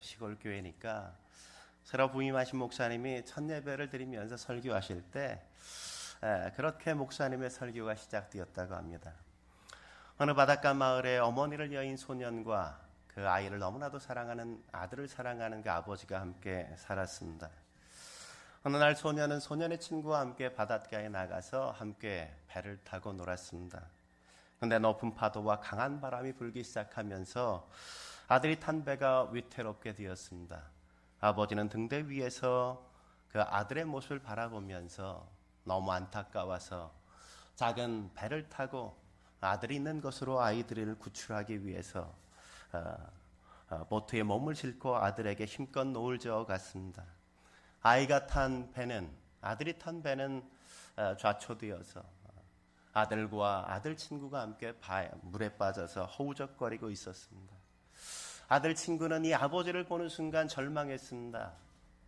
시골 교회니까 새로 부임하신 목사님이 첫 예배를 드리면서 설교하실 때 그렇게 목사님의 설교가 시작되었다고 합니다. 어느 바닷가 마을에 어머니를 여인 소년과 그 아이를 너무나도 사랑하는 아들을 사랑하는 그 아버지가 함께 살았습니다. 어느 날 소년은 소년의 친구와 함께 바닷가에 나가서 함께 배를 타고 놀았습니다. 그런데 높은 파도와 강한 바람이 불기 시작하면서 아들이 탄 배가 위태롭게 되었습니다. 아버지는 등대 위에서 그 아들의 모습을 바라보면서 너무 안타까워서 작은 배를 타고 아들이 있는 곳으로 아이들을 구출하기 위해서 보트에 몸을 싣고 아들에게 힘껏 노을 저어 갔습니다. 아이가 탄 배는 아들이 탄 배는 좌초되어서 아들과 아들 친구가 함께 물에 빠져서 허우적거리고 있었습니다. 아들 친구는 이 아버지를 보는 순간 절망했습니다.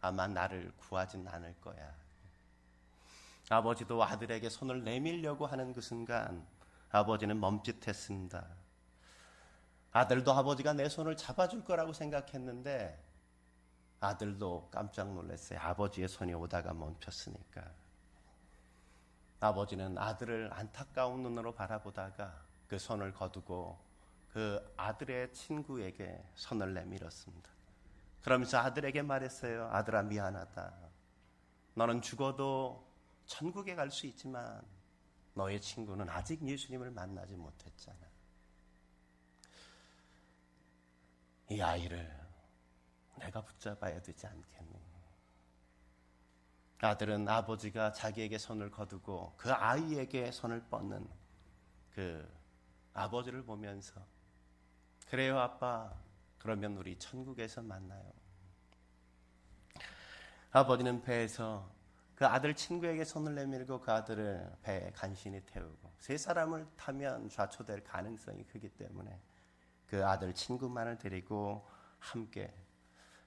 아마 나를 구하진 않을 거야. 아버지도 아들에게 손을 내밀려고 하는 그 순간 아버지는 멈칫했습니다. 아들도 아버지가 내 손을 잡아줄 거라고 생각했는데 아들도 깜짝 놀랐어요. 아버지의 손이 오다가 멈췄으니까. 아버지는 아들을 안타까운 눈으로 바라보다가 그 손을 거두고 그 아들의 친구에게 손을 내밀었습니다. 그러면서 아들에게 말했어요. 아들아, 미안하다. 너는 죽어도 천국에 갈 수 있지만 너의 친구는 아직 예수님을 만나지 못했잖아. 이 아이를 내가 붙잡아야 되지 않겠니? 아들은 아버지가 자기에게 손을 거두고 그 아이에게 손을 뻗는 그 아버지를 보면서 그래요 아빠, 그러면 우리 천국에서 만나요. 아버지는 배에서 그 아들 친구에게 손을 내밀고 그 아들을 배에 간신히 태우고 세 사람을 타면 좌초될 가능성이 크기 때문에 그 아들 친구만을 데리고 함께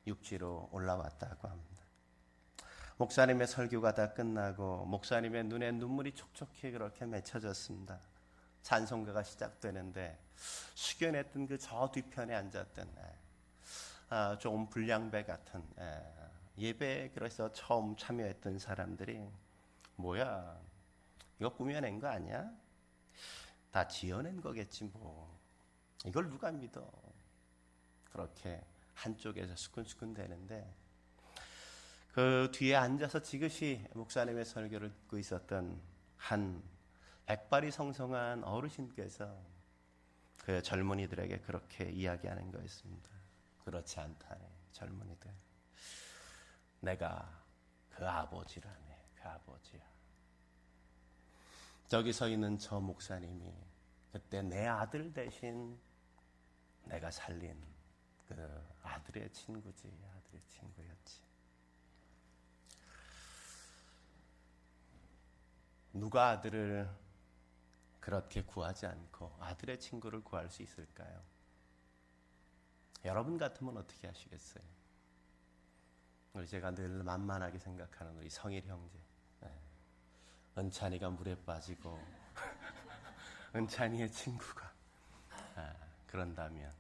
육지로 올라왔다고 합니다. 목사님의 설교가 다 끝나고 목사님의 눈에 눈물이 촉촉히 그렇게 맺혀졌습니다. 찬송가가 시작되는데 숙연했던 그 저 뒤편에 앉았던 좀 불량배 같은 예배에 그래서 처음 참여했던 사람들이 뭐야, 이거 꾸며낸 거 아니야? 다 지어낸 거겠지 뭐. 이걸 누가 믿어? 그렇게 한쪽에서 수근수근 되는데 그 뒤에 앉아서 지그시 목사님의 설교를 듣고 있었던 한 백발이 성성한 어르신께서 그 젊은이들에게 그렇게 이야기하는 거였습니다. 그렇지 않다네, 젊은이들. 내가 그 아버지라네, 그 아버지야. 저기 서 있는 저 목사님이 그때 내 아들 대신 내가 살린 그 아들의 친구지, 아들의 친구였지. 누가 아들을 그렇게 구하지 않고 아들의 친구를 구할 수 있을까요? 여러분 같으면 어떻게 하시겠어요? 우리 제가 늘 만만하게 생각하는 우리 성일 형제, 은찬이가 물에 빠지고 은찬이의 친구가 그런다면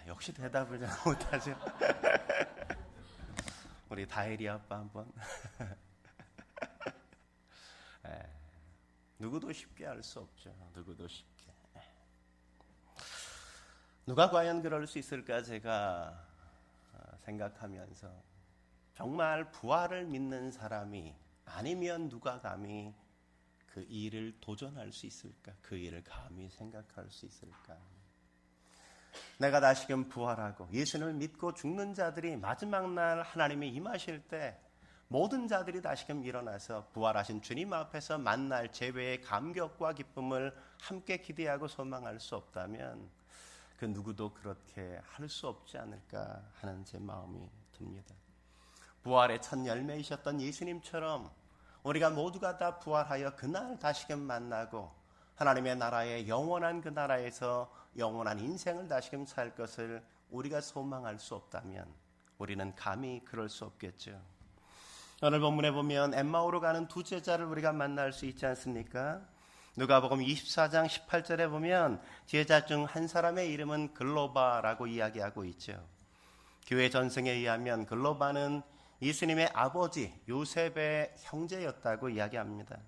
역시 대답을 잘 못하죠. 우리 다혜리 아빠 한번. 누구도 쉽게 할 수 없죠. 누구도 쉽게. 누가 과연 그럴 수 있을까 제가 생각하면서 정말 부활을 믿는 사람이 아니면 누가 감히 그 일을 도전할 수 있을까? 그 일을 감히 생각할 수 있을까? 내가 다시금 부활하고 예수님을 믿고 죽는 자들이 마지막 날 하나님이 임하실 때 모든 자들이 다시금 일어나서 부활하신 주님 앞에서 만날 재회의 감격과 기쁨을 함께 기대하고 소망할 수 없다면 그 누구도 그렇게 할 수 없지 않을까 하는 제 마음이 듭니다. 부활의 첫 열매이셨던 예수님처럼 우리가 모두가 다 부활하여 그날 다시금 만나고 하나님의 나라의 영원한 그 나라에서 영원한 인생을 다시금 살 것을 우리가 소망할 수 없다면 우리는 감히 그럴 수 없겠죠. 오늘 본문에 보면 엠마오로 가는 두 제자를 우리가 만날 수 있지 않습니까? 누가복음 24장 18절에 보면 제자 중 한 사람의 이름은 글로바라고 이야기하고 있죠. 교회 전승에 의하면 글로바는 예수님의 아버지 요셉의 형제였다고 이야기합니다.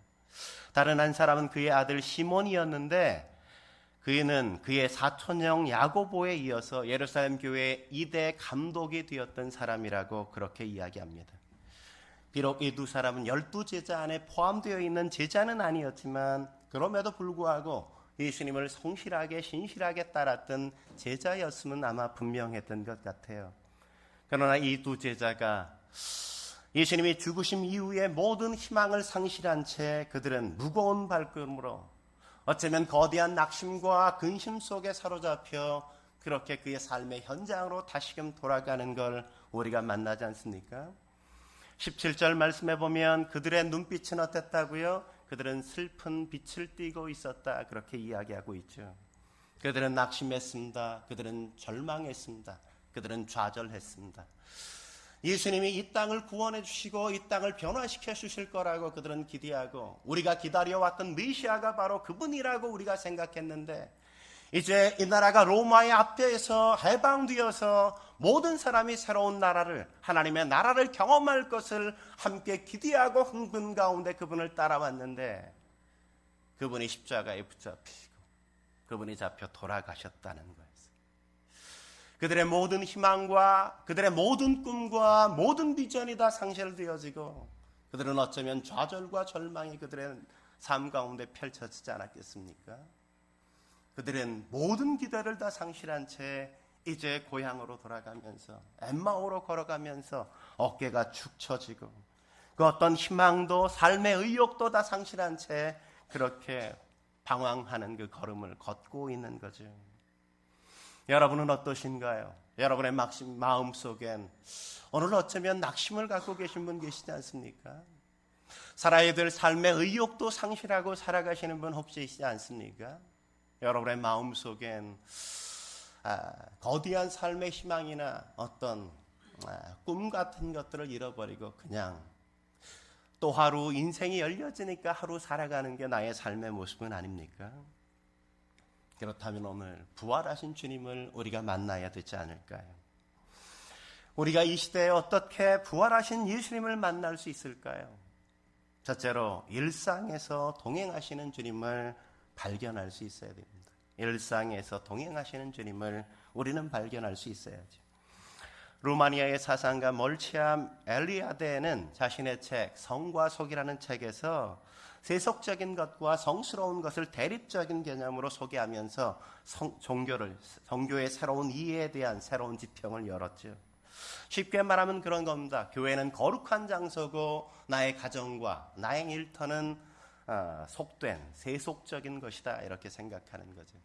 다른 한 사람은 그의 아들 시몬이었는데 그는 그의 사촌형 야고보에 이어서 예루살렘 교회의 2대 감독이 되었던 사람이라고 그렇게 이야기합니다. 비록 이 두 사람은 12제자 안에 포함되어 있는 제자는 아니었지만 그럼에도 불구하고 예수님을 성실하게 신실하게 따랐던 제자였으면 아마 분명했던 것 같아요. 그러나 이 두 제자가 예수님이 죽으심 이후에 모든 희망을 상실한 채 그들은 무거운 발걸음으로 어쩌면 거대한 낙심과 근심 속에 사로잡혀 그렇게 그의 삶의 현장으로 다시금 돌아가는 걸 우리가 만나지 않습니까? 17절 말씀해 보면 그들의 눈빛은 어땠다고요? 그들은 슬픈 빛을 띠고 있었다 그렇게 이야기하고 있죠. 그들은 낙심했습니다. 그들은 절망했습니다. 그들은 좌절했습니다. 예수님이 이 땅을 구원해 주시고 이 땅을 변화시켜 주실 거라고 그들은 기대하고 우리가 기다려왔던 메시아가 바로 그분이라고 우리가 생각했는데 이제 이 나라가 로마의 압제에서 해방되어서 모든 사람이 새로운 나라를 하나님의 나라를 경험할 것을 함께 기대하고 흥분 가운데 그분을 따라왔는데 그분이 십자가에 붙잡히고 그분이 잡혀 돌아가셨다는 거예요. 그들의 모든 희망과 그들의 모든 꿈과 모든 비전이 다 상실되어지고 그들은 어쩌면 좌절과 절망이 그들의 삶 가운데 펼쳐지지 않았겠습니까? 그들은 모든 기대를 다 상실한 채 이제 고향으로 돌아가면서 엠마오로 걸어가면서 어깨가 축 처지고 그 어떤 희망도 삶의 의욕도 다 상실한 채 그렇게 방황하는 그 걸음을 걷고 있는 거죠. 여러분은 어떠신가요? 여러분의 마음 속엔 오늘 어쩌면 낙심을 갖고 계신 분 계시지 않습니까? 살아야 될 삶의 의욕도 상실하고 살아가시는 분 혹시 있지 않습니까? 여러분의 마음 속엔 거대한 삶의 희망이나 어떤 꿈 같은 것들을 잃어버리고 그냥 또 하루 인생이 열려지니까 하루 살아가는 게 나의 삶의 모습은 아닙니까? 그렇다면 오늘 부활하신 주님을 우리가 만나야 되지 않을까요? 우리가 이 시대에 어떻게 부활하신 예수님을 만날 수 있을까요? 첫째로 일상에서 동행하시는 주님을 발견할 수 있어야 됩니다. 일상에서 동행하시는 주님을 우리는 발견할 수 있어야죠. 루마니아의 사상가 멀치암 엘리아데는 자신의 책 성과 속이라는 책에서 세속적인 것과 성스러운 것을 대립적인 개념으로 소개하면서 종교의 새로운 이해에 대한 새로운 지평을 열었죠. 쉽게 말하면 그런 겁니다. 교회는 거룩한 장소고 나의 가정과 나의 일터는 속된 세속적인 것이다 이렇게 생각하는 거죠.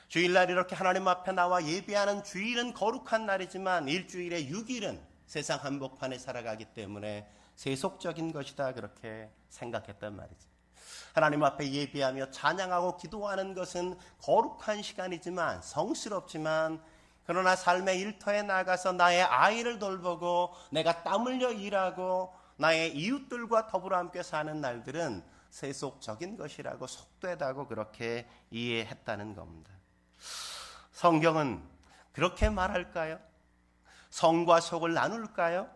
주일날 이렇게 하나님 앞에 나와 예배하는 주일은 거룩한 날이지만 일주일의 6일은 세상 한복판에 살아가기 때문에 세속적인 것이다 그렇게 생각했단 말이죠. 하나님 앞에 예배하며 찬양하고 기도하는 것은 거룩한 시간이지만 성스럽지만 그러나 삶의 일터에 나가서 나의 아이를 돌보고 내가 땀 흘려 일하고 나의 이웃들과 더불어 함께 사는 날들은 세속적인 것이라고 속되다고 그렇게 이해했다는 겁니다. 성경은 그렇게 말할까요? 성과 속을 나눌까요?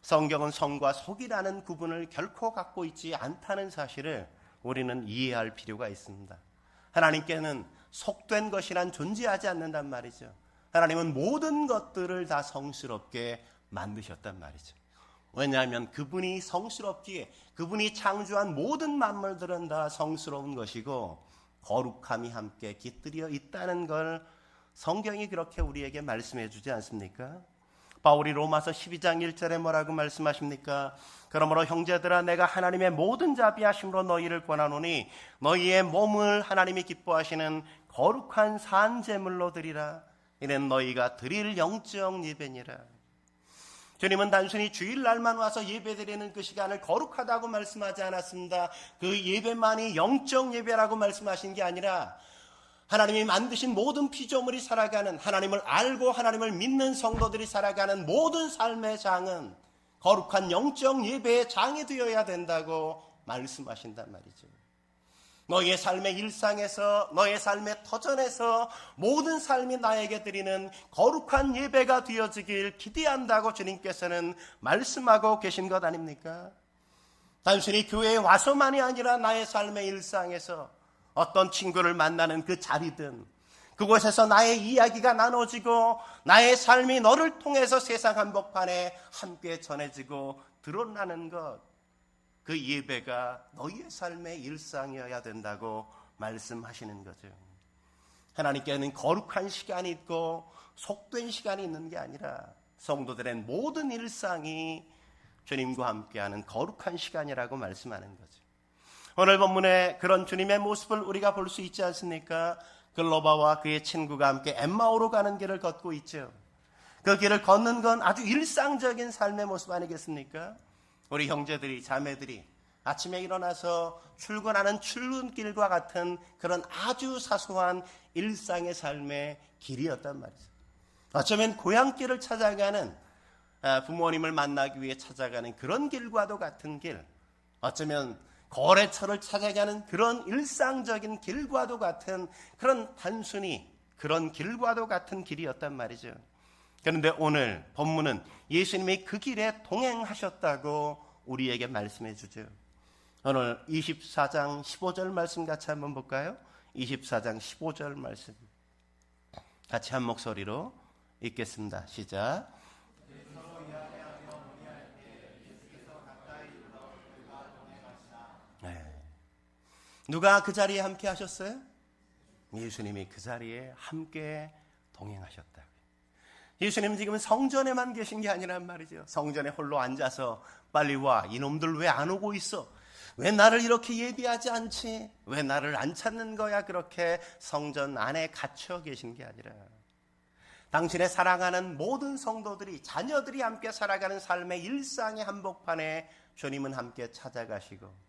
성경은 성과 속이라는 구분을 결코 갖고 있지 않다는 사실을 우리는 이해할 필요가 있습니다. 하나님께는 속된 것이란 존재하지 않는단 말이죠. 하나님은 모든 것들을 다 성스럽게 만드셨단 말이죠. 왜냐하면 그분이 성스럽기에 그분이 창조한 모든 만물들은 다 성스러운 것이고 거룩함이 함께 깃들여 있다는 걸 성경이 그렇게 우리에게 말씀해 주지 않습니까? 바울이 로마서 12장 1절에 뭐라고 말씀하십니까? 그러므로 형제들아 내가 하나님의 모든 자비하심으로 너희를 권하노니 너희의 몸을 하나님이 기뻐하시는 거룩한 산 제물로 드리라. 이는 너희가 드릴 영적 예배니라. 주님은 단순히 주일날만 와서 예배드리는 그 시간을 거룩하다고 말씀하지 않았습니다. 그 예배만이 영적 예배라고 말씀하신 게 아니라 하나님이 만드신 모든 피조물이 살아가는 하나님을 알고 하나님을 믿는 성도들이 살아가는 모든 삶의 장은 거룩한 영적 예배의 장이 되어야 된다고 말씀하신단 말이죠. 너의 삶의 일상에서, 너의 삶의 터전에서 모든 삶이 나에게 드리는 거룩한 예배가 되어지길 기대한다고 주님께서는 말씀하고 계신 것 아닙니까? 단순히 교회에 와서만이 아니라 나의 삶의 일상에서 어떤 친구를 만나는 그 자리든, 그곳에서 나의 이야기가 나눠지고 나의 삶이 너를 통해서 세상 한복판에 함께 전해지고 드러나는 것, 그 예배가 너희의 삶의 일상이어야 된다고 말씀하시는 거죠. 하나님께는 거룩한 시간이 있고 속된 시간이 있는 게 아니라 성도들의 모든 일상이 주님과 함께하는 거룩한 시간이라고 말씀하는 거죠. 오늘 본문에 그런 주님의 모습을 우리가 볼 수 있지 않습니까? 글로바와 그의 친구가 함께 엠마오로 가는 길을 걷고 있죠. 그 길을 걷는 건 아주 일상적인 삶의 모습 아니겠습니까? 우리 형제들이, 자매들이 아침에 일어나서 출근하는 출근길과 같은 그런 아주 사소한 일상의 삶의 길이었단 말이죠. 어쩌면 고향길을 찾아가는, 부모님을 만나기 위해 찾아가는 그런 길과도 같은 길, 어쩌면 거래처를 찾아가는 그런 일상적인 길과도 같은, 그런 단순히 그런 길과도 같은 길이었단 말이죠. 그런데 오늘 본문은 예수님이 그 길에 동행하셨다고 우리에게 말씀해 주죠. 오늘 24장 15절 말씀 같이 한번 볼까요? 24장 15절 말씀 같이 한 목소리로 읽겠습니다. 시작. 누가 그 자리에 함께 하셨어요? 예수님이 그 자리에 함께 동행하셨다. 예수님은 지금 성전에만 계신 게 아니란 말이죠. 성전에 홀로 앉아서 빨리 와, 이놈들 왜 안 오고 있어? 왜 나를 이렇게 예비하지 않지? 왜 나를 안 찾는 거야? 그렇게 성전 안에 갇혀 계신 게 아니라 당신의 사랑하는 모든 성도들이, 자녀들이 함께 살아가는 삶의 일상의 한복판에 주님은 함께 찾아가시고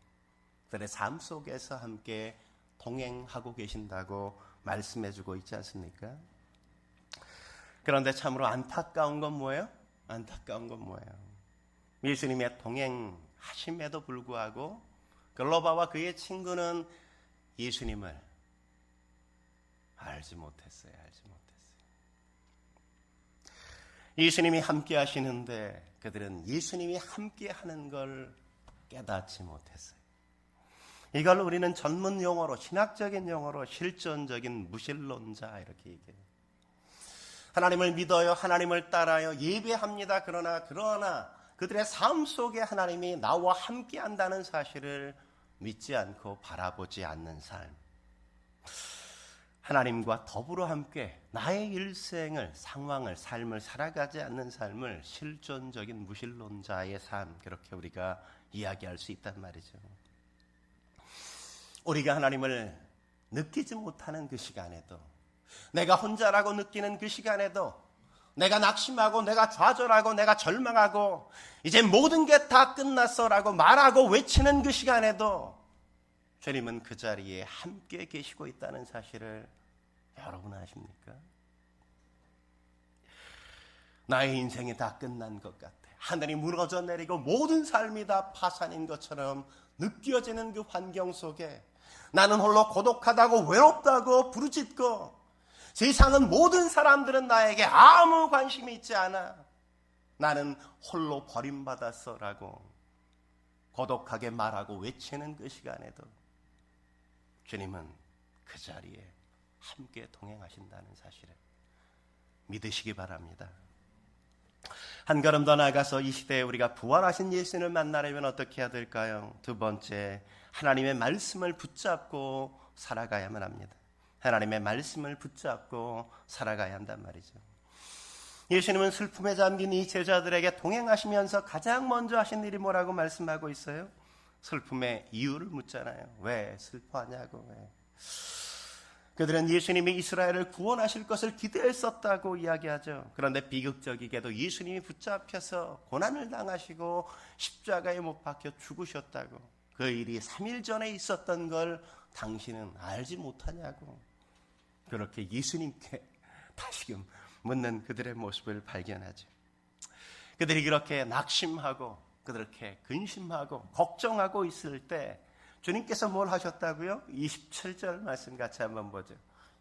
그들의 삶 속에서 함께 동행하고 계신다고 말씀해주고 있지 않습니까? 그런데 참으로 안타까운 건 뭐예요? 안타까운 건 뭐예요? 예수님의 동행하심에도 불구하고 글로바와 그의 친구는 예수님을 알지 못했어요. 예수님이 함께 하시는데 그들은 예수님이 함께 하는 걸 깨닫지 못했어요. 이걸 우리는 전문 용어로, 신학적인 용어로 실존적인 무신론자 이렇게 얘기해요. 하나님을 믿어요. 하나님을 따라요. 예배합니다. 그러나 그들의 삶 속에 하나님이 나와 함께 한다는 사실을 믿지 않고 바라보지 않는 삶. 하나님과 더불어 함께 나의 일생을, 상황을, 삶을 살아가지 않는 삶을 실존적인 무신론자의 삶, 그렇게 우리가 이야기할 수 있단 말이죠. 우리가 하나님을 느끼지 못하는 그 시간에도, 내가 혼자라고 느끼는 그 시간에도, 내가 낙심하고 내가 좌절하고 내가 절망하고 이제 모든 게 다 끝났어라고 말하고 외치는 그 시간에도 주님은 그 자리에 함께 계시고 있다는 사실을 여러분 아십니까? 나의 인생이 다 끝난 것 같아. 하늘이 무너져 내리고 모든 삶이 다 파산인 것처럼 느껴지는 그 환경 속에 나는 홀로 고독하다고 외롭다고 부르짖고 세상은 모든 사람들은 나에게 아무 관심이 있지 않아. 나는 홀로 버림받았어 라고 고독하게 말하고 외치는 그 시간에도 주님은 그 자리에 함께 동행하신다는 사실을 믿으시기 바랍니다. 한 걸음 더 나아가서 이 시대에 우리가 부활하신 예수님을 만나려면 어떻게 해야 될까요? 두 번째, 하나님의 말씀을 붙잡고 살아가야만 합니다. 하나님의 말씀을 붙잡고 살아가야 한단 말이죠. 예수님은 슬픔에 잠긴 이 제자들에게 동행하시면서 가장 먼저 하신 일이 뭐라고 말씀하고 있어요? 슬픔의 이유를 묻잖아요. 왜 슬퍼하냐고. 왜. 그들은 예수님이 이스라엘을 구원하실 것을 기대했었다고 이야기하죠. 그런데 비극적이게도 예수님이 붙잡혀서 고난을 당하시고 십자가에 못 박혀 죽으셨다고. 그 일이 3일 전에 있었던 걸 당신은 알지 못하냐고. 그렇게 예수님께 다시금 묻는 그들의 모습을 발견하죠. 그들이 그렇게 낙심하고 그렇게 근심하고 걱정하고 있을 때 주님께서 뭘 하셨다고요? 27절 말씀 같이 한번 보죠.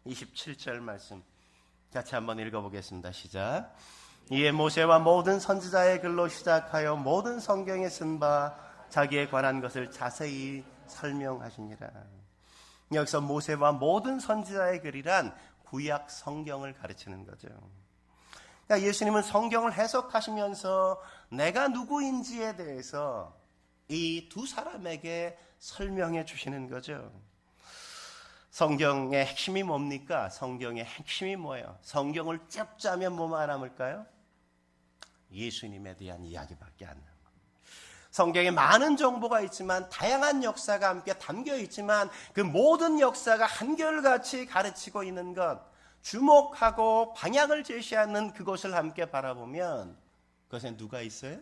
27절 말씀 같이 한번 읽어보겠습니다. 시작. 이에 모세와 모든 선지자의 글로 시작하여 모든 성경에 쓴 바 자기에 관한 것을 자세히 설명하시니라. 여기서 모세와 모든 선지자의 글이란 구약 성경을 가르치는 거죠. 그러니까 예수님은 성경을 해석하시면서 내가 누구인지에 대해서 이 두 사람에게 설명해 주시는 거죠. 성경의 핵심이 뭡니까? 성경의 핵심이 뭐예요? 성경을 쭉 짜면 뭐만 남을까요? 예수님에 대한 이야기밖에 안 남아요. 성경에 많은 정보가 있지만 다양한 역사가 함께 담겨 있지만 그 모든 역사가 한결같이 가르치고 있는 것, 주목하고 방향을 제시하는 그것을 함께 바라보면 그것에 누가 있어요?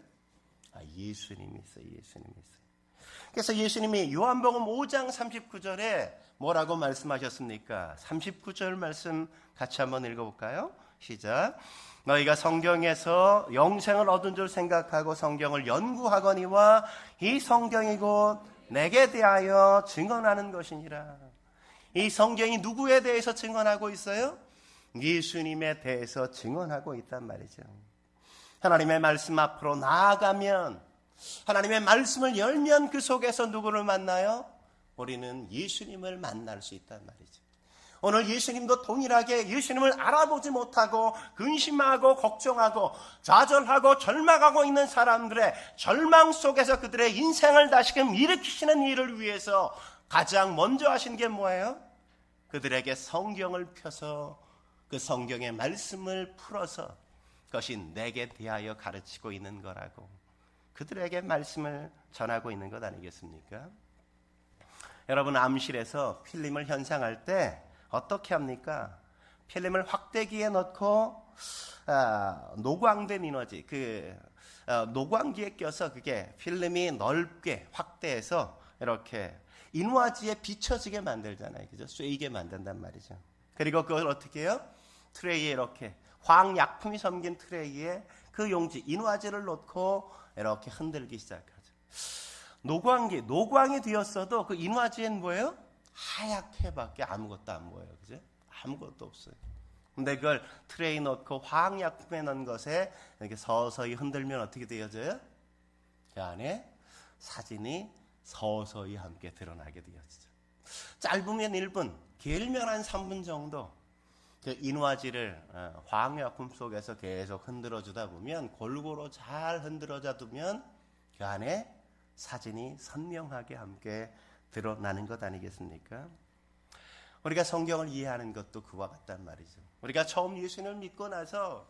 예수님이 있어요. 예수님이 있어요. 그래서 예수님이 요한복음 5장 39절에 뭐라고 말씀하셨습니까? 39절 말씀 같이 한번 읽어볼까요? 시작. 너희가 성경에서 영생을 얻은 줄 생각하고 성경을 연구하거니와 이 성경이 곧 내게 대하여 증언하는 것이니라. 이 성경이 누구에 대해서 증언하고 있어요? 예수님에 대해서 증언하고 있단 말이죠. 하나님의 말씀 앞으로 나아가면, 하나님의 말씀을 열면 그 속에서 누구를 만나요? 우리는 예수님을 만날 수 있단 말이죠. 오늘 예수님도 동일하게 예수님을 알아보지 못하고 근심하고 걱정하고 좌절하고 절망하고 있는 사람들의 절망 속에서 그들의 인생을 다시금 일으키시는 일을 위해서 가장 먼저 하신 게 뭐예요? 그들에게 성경을 펴서 그 성경의 말씀을 풀어서 그것이 내게 대하여 가르치고 있는 거라고 그들에게 말씀을 전하고 있는 것 아니겠습니까? 여러분, 암실에서 필름을 현상할 때 어떻게 합니까? 필름을 확대기에 넣고 노광된 이너지, 노광기에 껴서 그게 필름이 넓게 확대해서 이렇게 인화지에 비춰지게 만들잖아요. 그죠? 쏘이게 만든단 말이죠. 그리고 그걸 어떻게 해요? 트레이에 이렇게 황약품이 담긴 트레이에 그 용지, 인화지를 놓고 이렇게 흔들기 시작하죠. 노광이 되었어도 그 인화지엔 뭐예요? 하얗게밖에 아무것도 안 보여요. 그죠? 아무것도 없어요. 근데 그걸 트레이 넣고 황약품에 넣은 것에 이렇게 서서히 흔들면 어떻게 되어져요? 그 안에 사진이 서서히 함께 드러나게 되어지죠. 짧으면 1분, 길면 한 3분 정도 그 인화지를 황약품 속에서 계속 흔들어주다 보면 골고루 잘 흔들어져 두면 그 안에 사진이 선명하게 함께 드러나는 것 아니겠습니까? 우리가 성경을 이해하는 것도 그와 같단 말이죠. 우리가 처음 예수님을 믿고 나서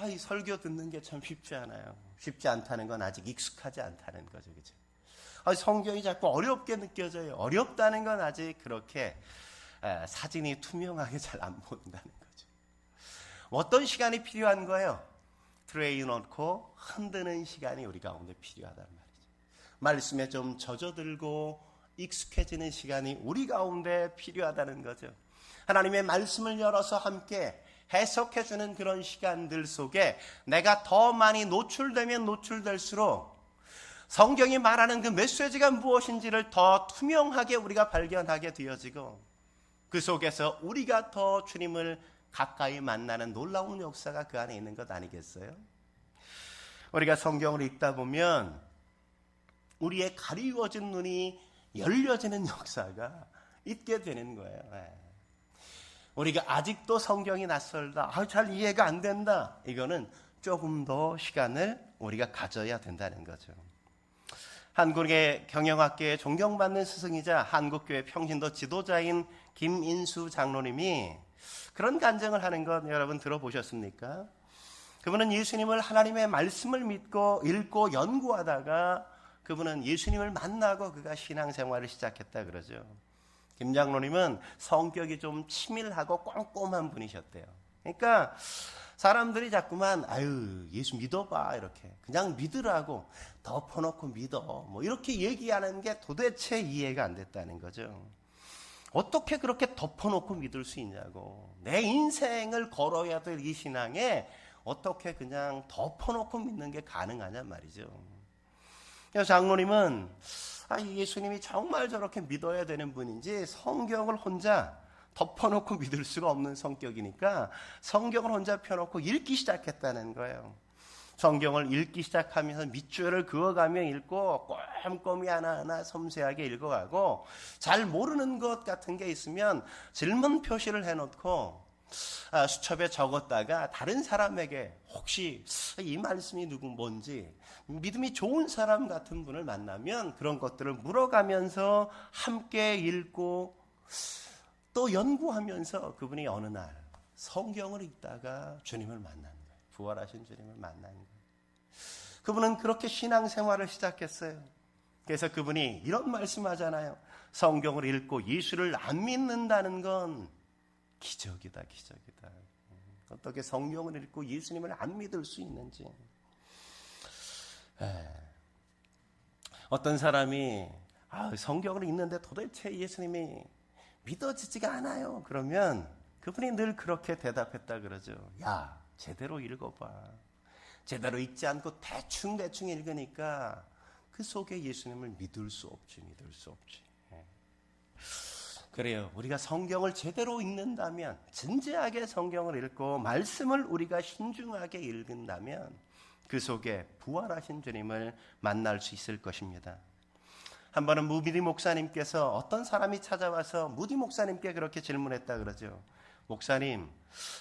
이 설교 듣는 게 참 쉽지 않아요. 쉽지 않다는 건 아직 익숙하지 않다는 거죠. 그죠? 성경이 자꾸 어렵게 느껴져요. 어렵다는 건 아직 그렇게 사진이 투명하게 잘 안 보인다는 거죠. 어떤 시간이 필요한 거예요? 트레이 넣고 흔드는 시간이 우리 가운데 필요하단 말이죠. 말씀에 좀 젖어들고 익숙해지는 시간이 우리 가운데 필요하다는 거죠. 하나님의 말씀을 열어서 함께 해석해주는 그런 시간들 속에 내가 더 많이 노출되면 노출될수록 성경이 말하는 그 메시지가 무엇인지를 더 투명하게 우리가 발견하게 되어지고 그 속에서 우리가 더 주님을 가까이 만나는 놀라운 역사가 그 안에 있는 것 아니겠어요? 우리가 성경을 읽다 보면 우리의 가리워진 눈이 열려지는 역사가 있게 되는 거예요. 우리가 아직도 성경이 낯설다, 잘 이해가 안 된다, 이거는 조금 더 시간을 우리가 가져야 된다는 거죠. 한국의 경영학계에 존경받는 스승이자 한국교회 평신도 지도자인 김인수 장로님이 그런 간증을 하는 것 여러분 들어보셨습니까? 그분은 예수님을 하나님의 말씀을 믿고 읽고 연구하다가 그분은 예수님을 만나고 그가 신앙생활을 시작했다 그러죠. 김 장로님은 성격이 좀 치밀하고 꼼꼼한 분이셨대요. 그러니까 사람들이 자꾸만 예수 믿어봐 이렇게 그냥 믿으라고 덮어놓고 믿어 뭐 이렇게 얘기하는 게 도대체 이해가 안 됐다는 거죠. 어떻게 그렇게 덮어놓고 믿을 수 있냐고. 내 인생을 걸어야 될 이 신앙에 어떻게 그냥 덮어놓고 믿는 게 가능하냔 말이죠. 장로님은 예수님이 정말 저렇게 믿어야 되는 분인지 성경을 혼자 덮어놓고 믿을 수가 없는 성격이니까 성경을 혼자 펴놓고 읽기 시작했다는 거예요. 성경을 읽기 시작하면서 밑줄을 그어가며 읽고 꼼꼼히 하나하나 섬세하게 읽어가고 잘 모르는 것 같은 게 있으면 질문 표시를 해놓고 수첩에 적었다가 다른 사람에게 혹시 이 말씀이 뭔지 믿음이 좋은 사람 같은 분을 만나면 그런 것들을 물어가면서 함께 읽고 또 연구하면서 그분이 어느 날 성경을 읽다가 주님을 만난 거예요. 부활하신 주님을 만난 거예요. 그분은 그렇게 신앙생활을 시작했어요. 그래서 그분이 이런 말씀하잖아요. 성경을 읽고 예수를 안 믿는다는 건 기적이다, 기적이다. 어떻게 성경을 읽고 예수님을 안 믿을 수 있는지. 어떤 사람이 성경을 읽는데 도대체 예수님이 믿어지지가 않아요. 그러면 그분이 늘 그렇게 대답했다 그러죠. 야, 제대로 읽어봐. 제대로 읽지 않고 대충 읽으니까 그 속에 예수님을 믿을 수 없지. 그래요. 우리가 성경을 제대로 읽는다면, 진지하게 성경을 읽고 말씀을 우리가 신중하게 읽는다면 그 속에 부활하신 주님을 만날 수 있을 것입니다. 한 번은 무디 목사님께서 어떤 사람이 찾아와서 무디 목사님께 그렇게 질문했다 그러죠. 목사님,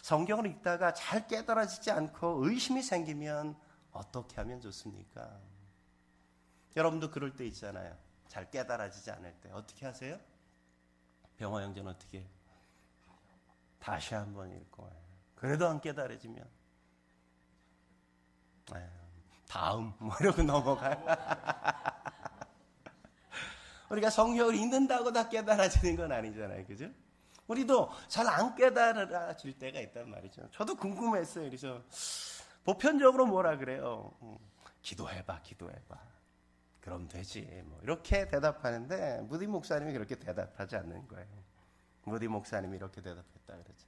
성경을 읽다가 잘 깨달아지지 않고 의심이 생기면 어떻게 하면 좋습니까? 여러분도 그럴 때 있잖아요. 잘 깨달아지지 않을 때 어떻게 하세요? 병화 형제는 어떻게 해요? 다시 한번 읽고 그래도 안 깨달아지면 다음 이러고 넘어가요. 우리가 성경을 읽는다고 다 깨달아지는 건 아니잖아요. 그죠? 우리도 잘 안 깨달아질 때가 있단 말이죠. 저도 궁금했어요. 그래서 보편적으로 뭐라 그래요? 기도해봐. 그럼 되지. 이렇게 대답하는데 무디 목사님이 그렇게 대답하지 않는 거예요. 무디 목사님이 이렇게 대답했다 그러죠.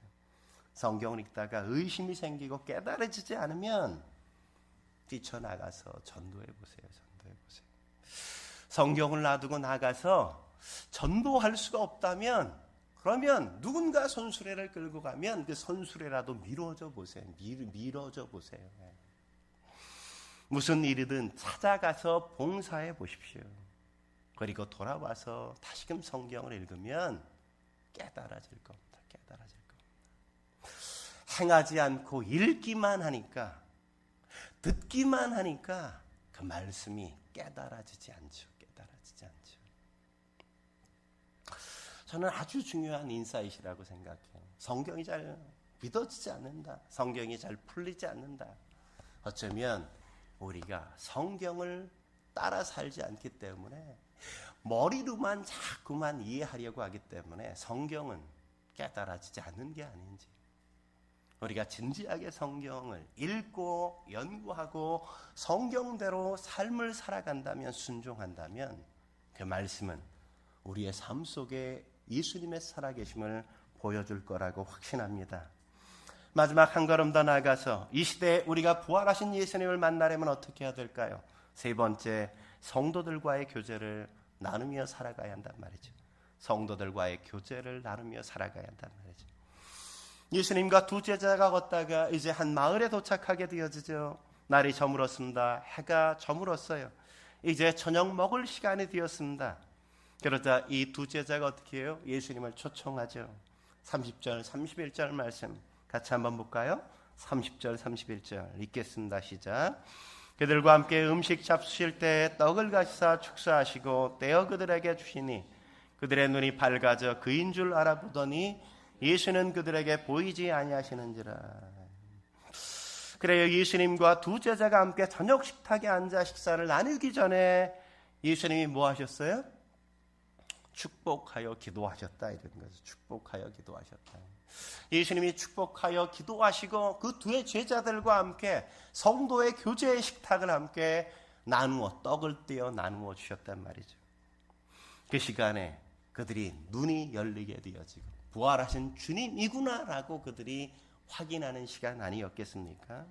성경을 읽다가 의심이 생기고 깨달아지지 않으면 뛰쳐나가서 전도해 보세요. 성경을 놔두고 나가서 전도할 수가 없다면 그러면 누군가 손수레를 끌고 가면 그 손수레라도 밀어줘 보세요. 밀어줘 보세요. 무슨 일이든 찾아가서 봉사해 보십시오. 그리고 돌아와서 다시금 성경을 읽으면 깨달아질 겁니다. 행하지 않고 읽기만 하니까, 듣기만 하니까 그 말씀이 깨달아지지 않죠. 저는 아주 중요한 인사이트라고 생각해요. 성경이 잘 믿어지지 않는다. 성경이 잘 풀리지 않는다. 어쩌면 우리가 성경을 따라 살지 않기 때문에 머리로만 자꾸만 이해하려고 하기 때문에 성경은 깨달아지지 않는 게 아닌지, 우리가 진지하게 성경을 읽고 연구하고 성경대로 삶을 살아간다면, 순종한다면 그 말씀은 우리의 삶 속에 예수님의 살아계심을 보여줄 거라고 확신합니다. 마지막 한 걸음 더 나아가서 이 시대에 우리가 부활하신 예수님을 만나려면 어떻게 해야 될까요? 세 번째, 성도들과의 교제를 나누며 살아가야 한단 말이죠. 성도들과의 교제를 나누며 살아가야 한단 말이죠. 예수님과 두 제자가 걷다가 이제 한 마을에 도착하게 되어지죠. 날이 저물었습니다. 해가 저물었어요. 이제 저녁 먹을 시간이 되었습니다. 그러자 이 두 제자가 어떻게 해요? 예수님을 초청하죠. 30절, 31절 말씀 같이 한번 볼까요? 30절, 31절 읽겠습니다. 시작. 그들과 함께 음식 잡수실 때 떡을 가시사 축사하시고 떼어 그들에게 주시니 그들의 눈이 밝아져 그인 줄 알아보더니 예수는 그들에게 보이지 아니하시는지라. 그래요. 예수님과 두 제자가 함께 저녁 식탁에 앉아 식사를 나누기 전에 예수님이 뭐 하셨어요? 축복하여 기도하셨다 이런 거죠. 축복하여 기도하셨다. 예수님이 축복하여 기도하시고 그 두 제자들과 함께 성도의 교제의 식탁을 함께 나누어 떡을 떼어 나누어 주셨단 말이죠. 그 시간에 그들이 눈이 열리게 되어지고 부활하신 주님이구나라고 그들이 확인하는 시간 아니었겠습니까?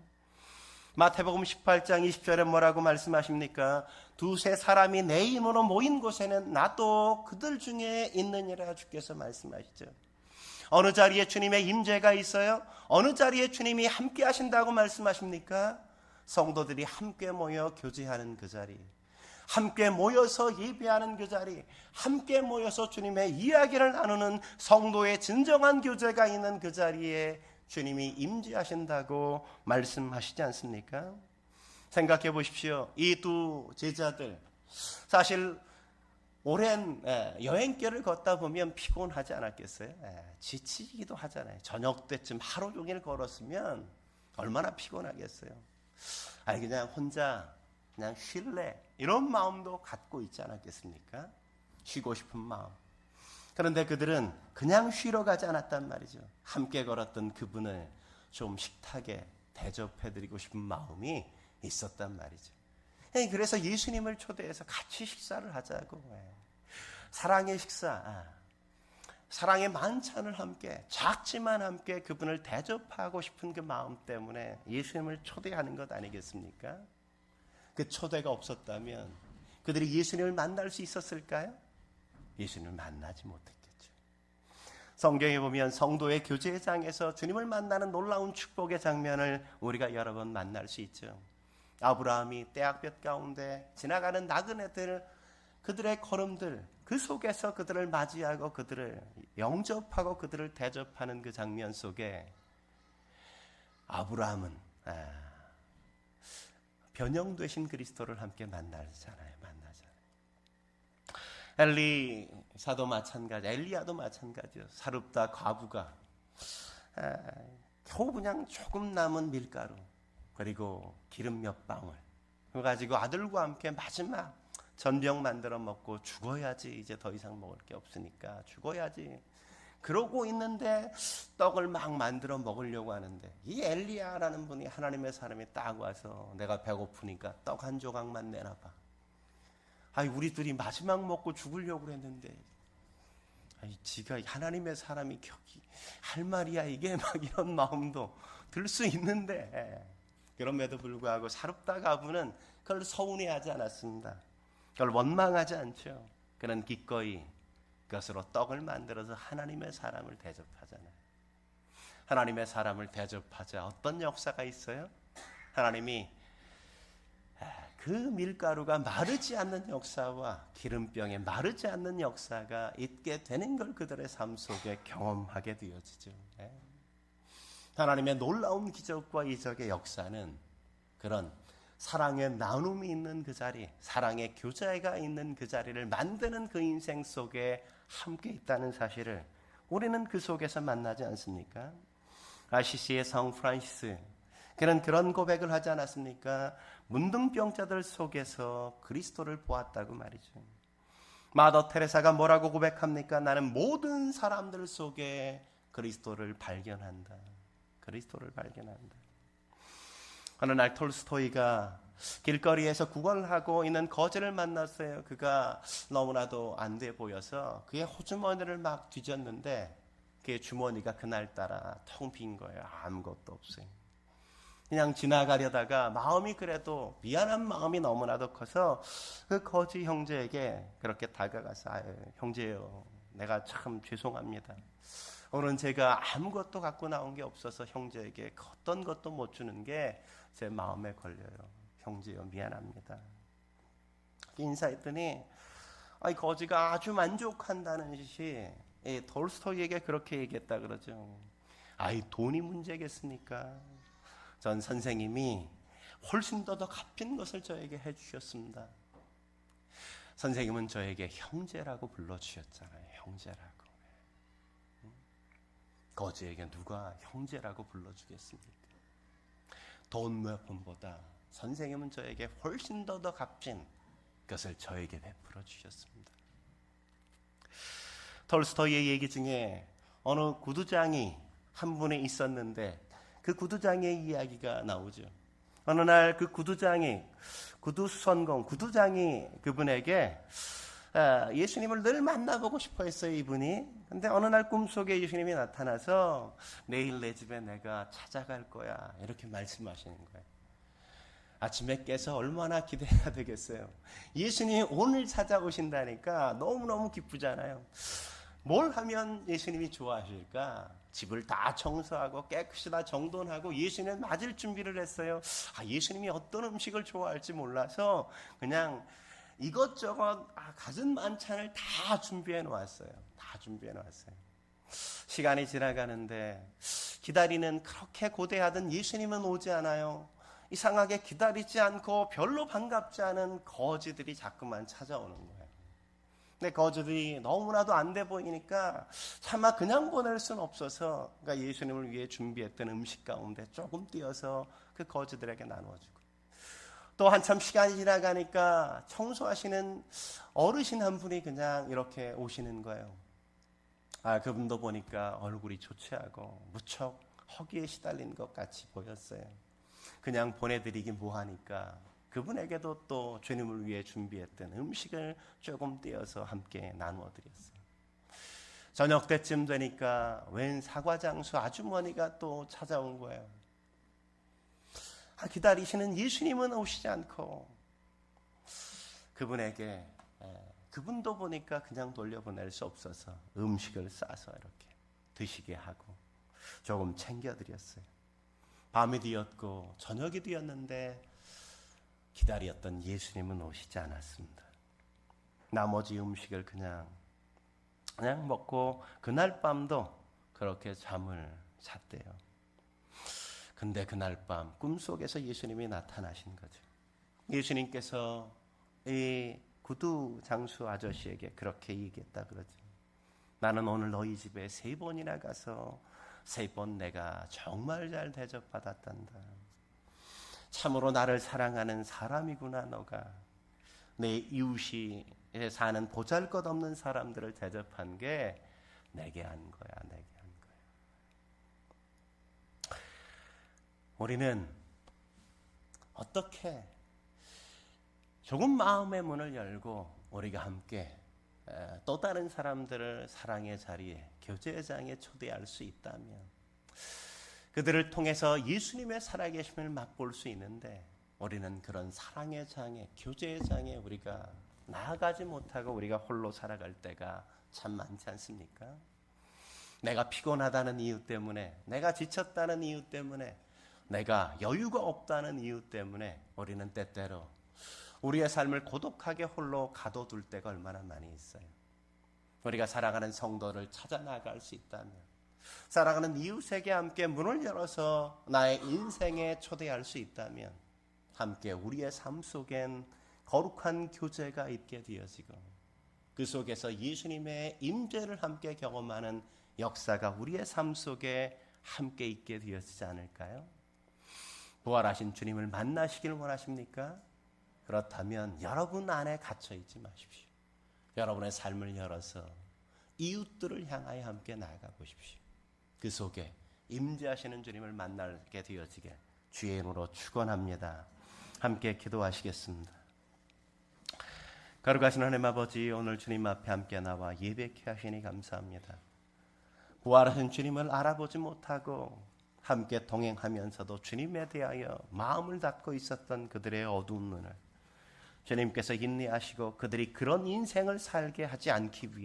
마태복음 18장 20절에 뭐라고 말씀하십니까? 두세 사람이 내 이름으로 모인 곳에는 나도 그들 중에 있느니라 주께서 말씀하시죠. 어느 자리에 주님의 임재가 있어요? 어느 자리에 주님이 함께 하신다고 말씀하십니까? 성도들이 함께 모여 교제하는 그 자리, 함께 모여서 예배하는 그 자리, 함께 모여서 주님의 이야기를 나누는 성도의 진정한 교제가 있는 그 자리에 주님이 임재하신다고 말씀하시지 않습니까? 생각해 보십시오. 이 두 제자들, 사실 오랜 여행길을 걷다 보면 피곤하지 않았겠어요? 지치기도 하잖아요. 저녁 때쯤 하루 종일 걸었으면 얼마나 피곤하겠어요. 아니 그냥 혼자 그냥 쉴래 이런 마음도 갖고 있지 않았겠습니까? 쉬고 싶은 마음. 그런데 그들은 그냥 쉬러 가지 않았단 말이죠. 함께 걸었던 그분을 좀 식탁에 대접해드리고 싶은 마음이 있었단 말이죠. 그래서 예수님을 초대해서 같이 식사를 하자고. 사랑의 식사, 사랑의 만찬을 함께, 작지만 함께 그분을 대접하고 싶은 그 마음 때문에 예수님을 초대하는 것 아니겠습니까? 그 초대가 없었다면 그들이 예수님을 만날 수 있었을까요? 예수님을 만나지 못했겠죠. 성경에 보면 성도의 교제장에서 주님을 만나는 놀라운 축복의 장면을 우리가 여러 번 만날 수 있죠. 아브라함이 떼약볕 가운데 지나가는 나그네들, 그들의 걸음들, 그 속에서 그들을 맞이하고 그들을 영접하고 그들을 대접하는 그 장면 속에 아브라함은 변형되신 그리스도를 함께 만나잖아요. 엘리사도 마찬가지, 엘리야도 마찬가지요. 사렙다 과부가 겨우 그냥 조금 남은 밀가루 그리고 기름 몇 방울 그거 가지고 아들과 함께 마지막 전병 만들어 먹고 죽어야지, 이제 더 이상 먹을 게 없으니까 죽어야지 그러고 있는데 떡을 막 만들어 먹으려고 하는데 이 엘리야라는 분이 하나님의 사람이 딱 와서 내가 배고프니까 떡 한 조각만 내놔봐. 아이 우리 둘이 마지막 먹고 죽으려고 그랬는데 아이 지가 하나님의 사람이 격이 할 말이야 이게, 막 이런 마음도 들 수 있는데 그럼에도 불구하고 사렙다 과부는 그걸 서운해하지 않았습니다. 그걸 원망하지 않죠. 그는 기꺼이 그것으로 떡을 만들어서 하나님의 사람을 대접하잖아요. 하나님의 사람을 대접하자 어떤 역사가 있어요? 하나님이 그 밀가루가 마르지 않는 역사와 기름병에 마르지 않는 역사가 있게 되는 걸 그들의 삶 속에 경험하게 되어지죠. 하나님의 놀라운 기적과 이적의 역사는 그런 사랑의 나눔이 있는 그 자리, 사랑의 교제가 있는 그 자리를 만드는 그 인생 속에 함께 있다는 사실을 우리는 그 속에서 만나지 않습니까? 아시시의 성 프란시스, 그는 그런 고백을 하지 않았습니까? 문둥병자들 속에서 그리스도를 보았다고 말이죠. 마더 테레사가 뭐라고 고백합니까? 나는 모든 사람들 속에 그리스도를 발견한다. 그리스도를 발견한다. 어느 날 톨스토이가 길거리에서 구걸하고 있는 거지를 만났어요. 그가 너무나도 안 돼 보여서 그의 호주머니를 막 뒤졌는데 그의 주머니가 그날따라 텅 빈 거예요. 아무것도 없어요. 그냥 지나가려다가 마음이 그래도 미안한 마음이 너무나도 커서 그 거지 형제에게 그렇게 다가가서 형제요, 내가 참 죄송합니다. 오늘 제가 아무것도 갖고 나온 게 없어서 형제에게 어떤 것도 못 주는 게 제 마음에 걸려요. 형제요, 미안합니다. 인사했더니 거지가 아주 만족한다는 듯이 톨스토이에게 그렇게 얘기했다 그러죠. 돈이 문제겠습니까? 전 선생님이 훨씬 더 값진 것을 저에게 해주셨습니다. 선생님은 저에게 형제라고 불러주셨잖아요. 형제라고. 거지에게 누가 형제라고 불러주겠습니까? 돈 몇 푼보다 선생님은 저에게 훨씬 더 값진 것을 저에게 베풀어 주셨습니다. 톨스토이의 얘기 중에 어느 구두장이 한 분이 있었는데 그 구두장의 이야기가 나오죠. 어느 날 그 구두장이 그분에게 예수님을 늘 만나보고 싶어 했어요, 이분이. 근데 어느 날 꿈속에 예수님이 나타나서 내일 내 집에 내가 찾아갈 거야, 이렇게 말씀하시는 거예요. 아침에 깨서 얼마나 기대가 되겠어요. 예수님이 오늘 찾아오신다니까 너무너무 기쁘잖아요. 뭘 하면 예수님이 좋아하실까? 집을 다 청소하고 깨끗이 다 정돈하고 예수님을 맞을 준비를 했어요. 예수님이 어떤 음식을 좋아할지 몰라서 그냥 이것저것 갖은 만찬을 다 준비해 놓았어요. 다 준비해 놓았어요. 시간이 지나가는데 기다리는 그렇게 고대하던 예수님은 오지 않아요. 이상하게 기다리지 않고 별로 반갑지 않은 거지들이 자꾸만 찾아오는 거예요. 근데 거지들이 너무나도 안 돼 보이니까 차마 그냥 보낼 수는 없어서 그러니까 예수님을 위해 준비했던 음식 가운데 조금 띄어서 그 거지들에게 나누어주고, 또 한참 시간이 지나가니까 청소하시는 어르신 한 분이 그냥 이렇게 오시는 거예요. 그분도 보니까 얼굴이 초췌하고 무척 허기에 시달린 것 같이 보였어요. 그냥 보내드리기 뭐하니까 그분에게도 또 주님을 위해 준비했던 음식을 조금 띄어서 함께 나누어 드렸어요. 저녁 때쯤 되니까 웬 사과장수 아주머니가 또 찾아온 거예요. 기다리시는 예수님은 오시지 않고 그분에게 그분도 보니까 그냥 돌려보낼 수 없어서 음식을 싸서 이렇게 드시게 하고 조금 챙겨드렸어요. 밤이 되었고 저녁이 되었는데 기다렸던 예수님은 오시지 않았습니다. 나머지 음식을 그냥 먹고 그날 밤도 그렇게 잠을 잤대요. 근데 그날 밤 꿈속에서 예수님이 나타나신 거죠. 예수님께서 이 구두 장수 아저씨에게 그렇게 얘기했다 그러죠. 나는 오늘 너희 집에 3번이나 가서 3번 내가 정말 잘 대접받았단다. 참으로 나를 사랑하는 사람이구나. 너가 내 이웃이 사는 보잘것없는 사람들을 대접한 게 내게 한 거야. 내게 한 거야. 우리는 어떻게 조금 마음의 문을 열고 우리가 함께 또 다른 사람들을 사랑의 자리에, 교제의 장에 초대할 수 있다면 그들을 통해서 예수님의 살아계심을 맛볼 수 있는데 우리는 그런 사랑의 장에, 교제의 장에 우리가 나아가지 못하고 우리가 홀로 살아갈 때가 참 많지 않습니까? 내가 피곤하다는 이유 때문에, 내가 지쳤다는 이유 때문에, 내가 여유가 없다는 이유 때문에 우리는 때때로 우리의 삶을 고독하게 홀로 가둬둘 때가 얼마나 많이 있어요. 우리가 살아가는 성도를 찾아 나갈 수 있다면, 살아가는 이웃에게 함께 문을 열어서 나의 인생에 초대할 수 있다면 함께 우리의 삶 속엔 거룩한 교제가 있게 되어지고 그 속에서 예수님의 임재를 함께 경험하는 역사가 우리의 삶 속에 함께 있게 되어지지 않을까요? 부활하신 주님을 만나시길 원하십니까? 그렇다면 여러분 안에 갇혀 있지 마십시오. 여러분의 삶을 열어서 이웃들을 향하여 함께 나아가 보십시오. 그 속에 임재하시는 주님을 만나게 되어지게 주의 이름으로 축원합니다. 함께 기도하시겠습니다. 거룩하신 하나님 아버지, 오늘 주님 앞에 함께 나와 예배케 하시니 감사합니다. 부활하신 주님을 알아보지 못하고 함께 동행하면서도 주님에 대하여 마음을 닫고 있었던 그들의 어두운 눈을 주님께서 인내하시고 그들이 그런 인생을 살게 하지 않기 위해